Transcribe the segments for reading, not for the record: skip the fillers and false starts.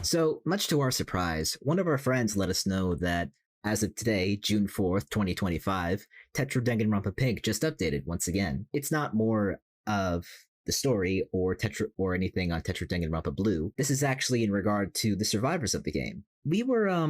So, much to our surprise, one of our friends let us know that as of today, June 4th, 2025, Tetro Danganronpa Pink just updated once again. It's not more of the story or anything on Tetro Danganronpa Blue. This is actually in regard to the survivors of the game. We were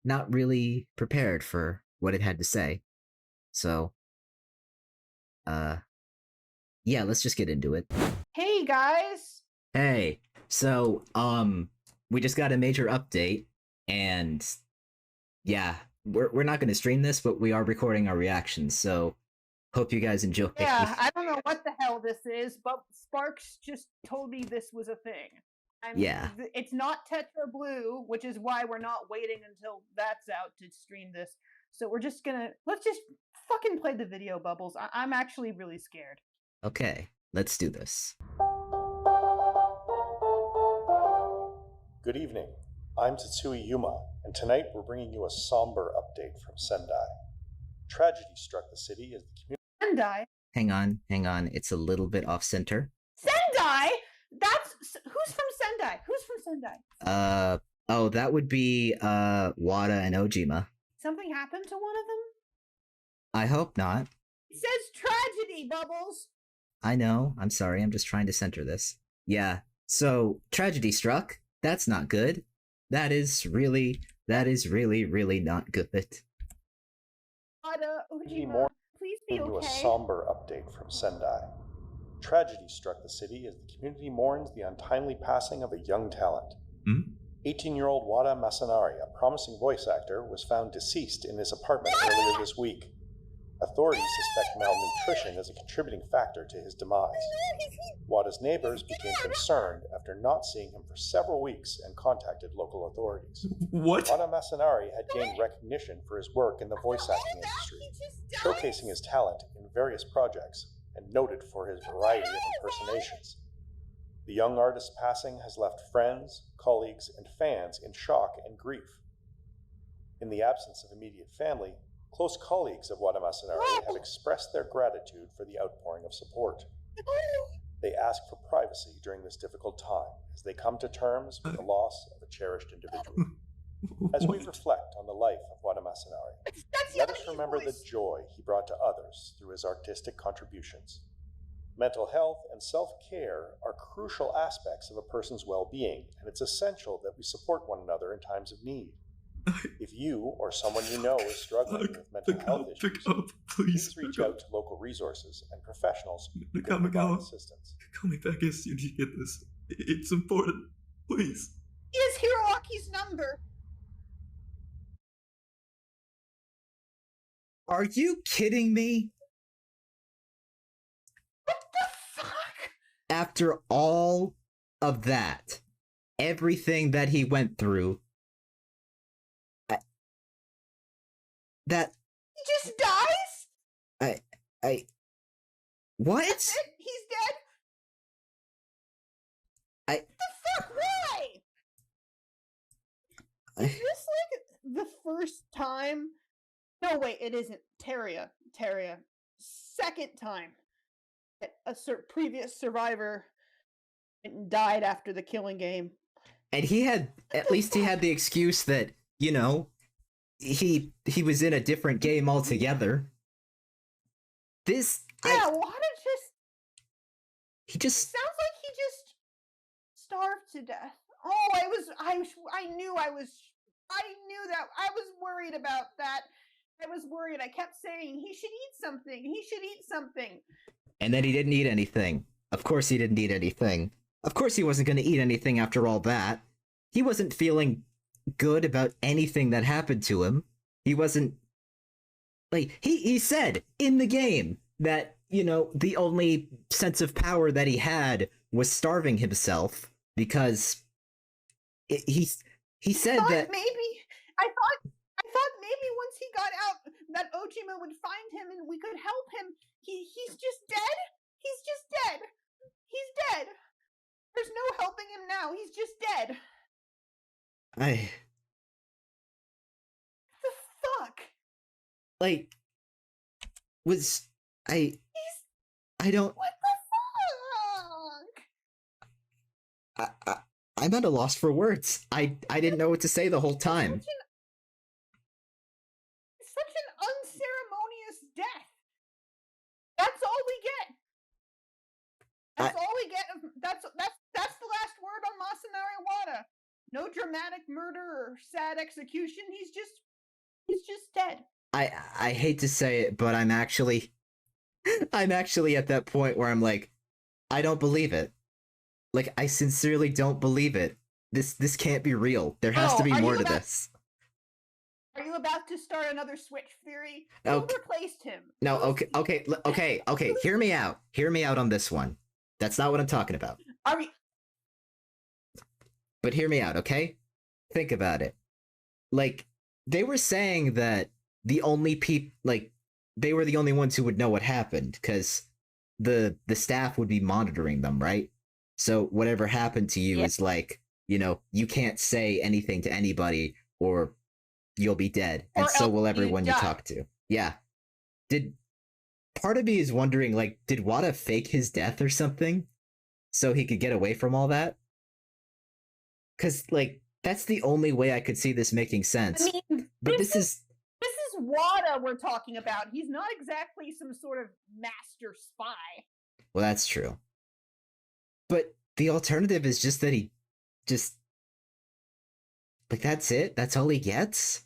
not really prepared for what it had to say. So yeah, let's just get into it. Hey guys! Hey. So, we just got a major update, and yeah, we're not going to stream this, but we are recording our reactions, so hope you guys enjoy. Yeah, I don't know what the hell this is, but Sparks just told me this was a thing. Yeah. It's not Tetra Blue, which is why we're not waiting until that's out to stream this. So we're just let's just fucking play the video, Bubbles. I'm actually really scared. Okay, let's do this. Good evening, I'm Tetsui Yuma, and tonight we're bringing you a somber update from Sendai. Tragedy struck the city as the community... Sendai? Hang on, it's a little bit off-center. Sendai? Who's from Sendai? Who's from Sendai? Oh, that would be, Wada and Ojima. Something happened to one of them? I hope not. It says tragedy, Bubbles! I know, I'm sorry, I'm just trying to center this. Yeah, so, tragedy struck. That's not good. That is really not good. Ojima, please be okay. A somber update from Sendai. Tragedy struck the city as the community mourns the untimely passing of a young talent. 18-year-old Wada Masanari, a promising voice actor, was found deceased in his apartment earlier this week. Authorities suspect malnutrition as a contributing factor to his demise. Wada's neighbors became concerned after not seeing him for several weeks and contacted local authorities. What? Wada Masanari had gained recognition for his work in the voice acting industry, showcasing his talent in various projects and noted for his variety of impersonations. The young artist's passing has left friends, colleagues, and fans in shock and grief. In the absence of immediate family, close colleagues of Wada Masanari have expressed their gratitude for the outpouring of support. They ask for privacy during this difficult time as they come to terms with the loss of a cherished individual. As we reflect on the life of Wada Masanari, let us remember the joy he brought to others through his artistic contributions. Mental health and self-care are crucial aspects of a person's well-being, and it's essential that we support one another in times of need. If you or someone you know is struggling with mental health issues, please reach out to local resources and professionals who can provide assistance. Call me back as soon as you get this. It's important. Please. Here's Hiroaki's number. Are you kidding me? What the fuck? After all of that, everything that he went through, that he just dies? What? That's it? He's dead? What the fuck? Why? Is this like the first time? No, wait, it isn't. Teria. Second time that a previous survivor died after the killing game. And he had, at least he had the excuse that, you know, he was in a different game altogether. This Wada he just sounds like he just starved to death. Oh, I knew that. I was worried about that. I was worried. I kept saying he should eat something. He should eat something. And then he didn't eat anything. Of course he didn't eat anything. Of course he wasn't going to eat anything after all that. He wasn't feeling good about anything that happened to him. He wasn't, like, he said in the game that, you know, the only sense of power that he had was starving himself because he said that I thought maybe once he got out that Ojima would find him and we could help him. He's just dead. He's just dead. He's dead. There's no helping him now. He's just dead. The fuck? Like, I don't... What the fuck? I'm at a loss for words. I didn't know what to say the whole time. Such an unceremonious death. That's all we get. That's all we get. That's the last word on Masanari Wada. No dramatic murder or sad execution. He's just dead. I hate to say it, but I'm actually at that point where I'm like, I don't believe it. Like, I sincerely don't believe it. This can't be real. There has to be more to this. Are you about to start another Switch theory? Okay. Who replaced him? No, okay. Hear me out. Hear me out on this one. That's not what I'm talking about. Are we? But hear me out, okay? Think about it. Like, they were saying that the only they were the only ones who would know what happened, because the staff would be monitoring them, right? So whatever happened to you is like, you know, you can't say anything to anybody or you'll be dead. And so will everyone you talk to. Yeah. Part of me is wondering, like, did Wada fake his death or something so he could get away from all that? Because, like, that's the only way I could see this making sense. I mean, but this is Wada we're talking about. He's not exactly some sort of master spy. Well, that's true. But the alternative is just that he just, like, that's it? That's all he gets?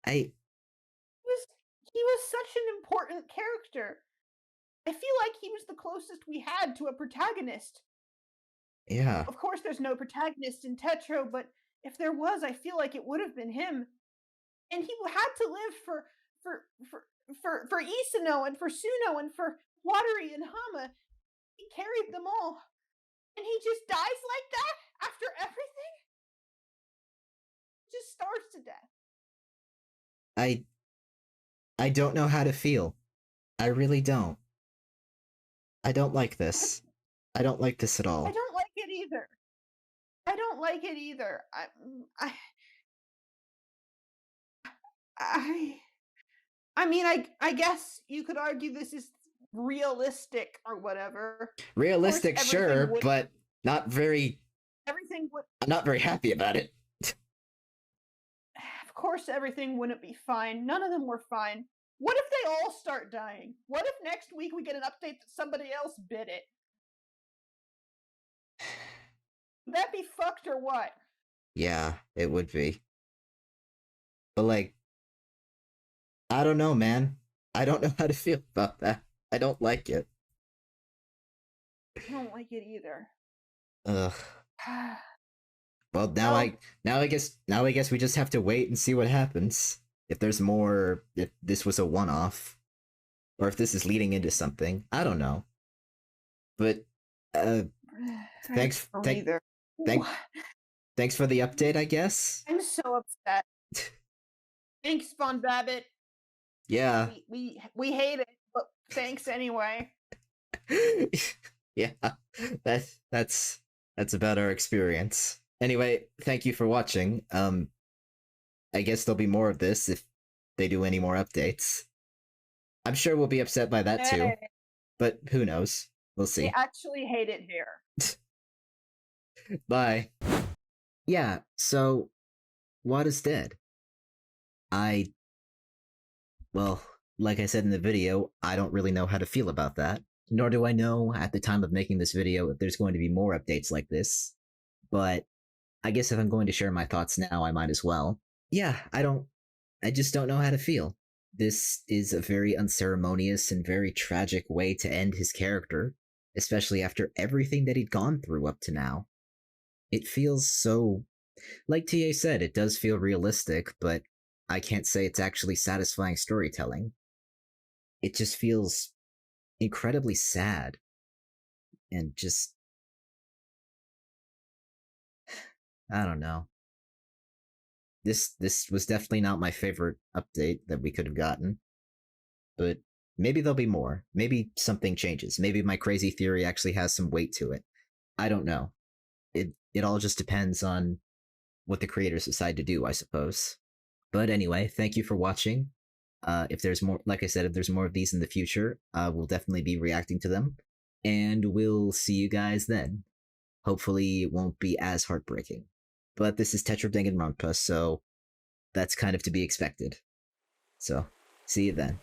He was such an important character. I feel like he was the closest we had to a protagonist. Yeah. Of course, there's no protagonist in Tetro, but if there was, I feel like it would have been him. And he had to live for Isano and for Suno and for Watery and Hama. He carried them all, and he just dies like that after everything. He just starves to death. I don't know how to feel. I really don't. I don't like this. I don't like this at all. I don't like it either. I mean, I guess you could argue this is realistic or whatever. Realistic, sure, but not very. Everything would. I'm not very happy about it. Of course, everything wouldn't be fine. None of them were fine. What if they all start dying? What if next week we get an update that somebody else bit it? Would that be fucked or what? Yeah, it would be. But, like, I don't know, man. I don't know how to feel about that. I don't like it. I don't like it either. Ugh. Well, now I guess we just have to wait and see what happens. If there's more, if this was a one-off, or if this is leading into something. I don't know. But thanks for the update, I guess. I'm so upset. Thanks, Von Babbit. Yeah. We hate it, but thanks anyway. Yeah. That's about our experience. Anyway, thank you for watching. I guess there'll be more of this if they do any more updates. I'm sure we'll be upset by that too. But who knows? We'll see. We actually hate it here. Bye. Yeah, so Wada's dead. Well, like I said in the video, I don't really know how to feel about that. Nor do I know at the time of making this video if there's going to be more updates like this. But I guess if I'm going to share my thoughts now, I might as well. Yeah, I just don't know how to feel. This is a very unceremonious and very tragic way to end his character, especially after everything that he'd gone through up to now. It feels so... Like TA said, it does feel realistic, but I can't say it's actually satisfying storytelling. It just feels incredibly sad. And just... I don't know. This was definitely not my favorite update that we could have gotten. But maybe there'll be more. Maybe something changes. Maybe my crazy theory actually has some weight to it. I don't know. It all just depends on what the creators decide to do, I suppose. But anyway, thank you for watching. If there's more, like I said, if there's more of these in the future, we'll definitely be reacting to them. And we'll see you guys then. Hopefully it won't be as heartbreaking. But this is Tetro Danganronpa, so that's kind of to be expected. So, see you then.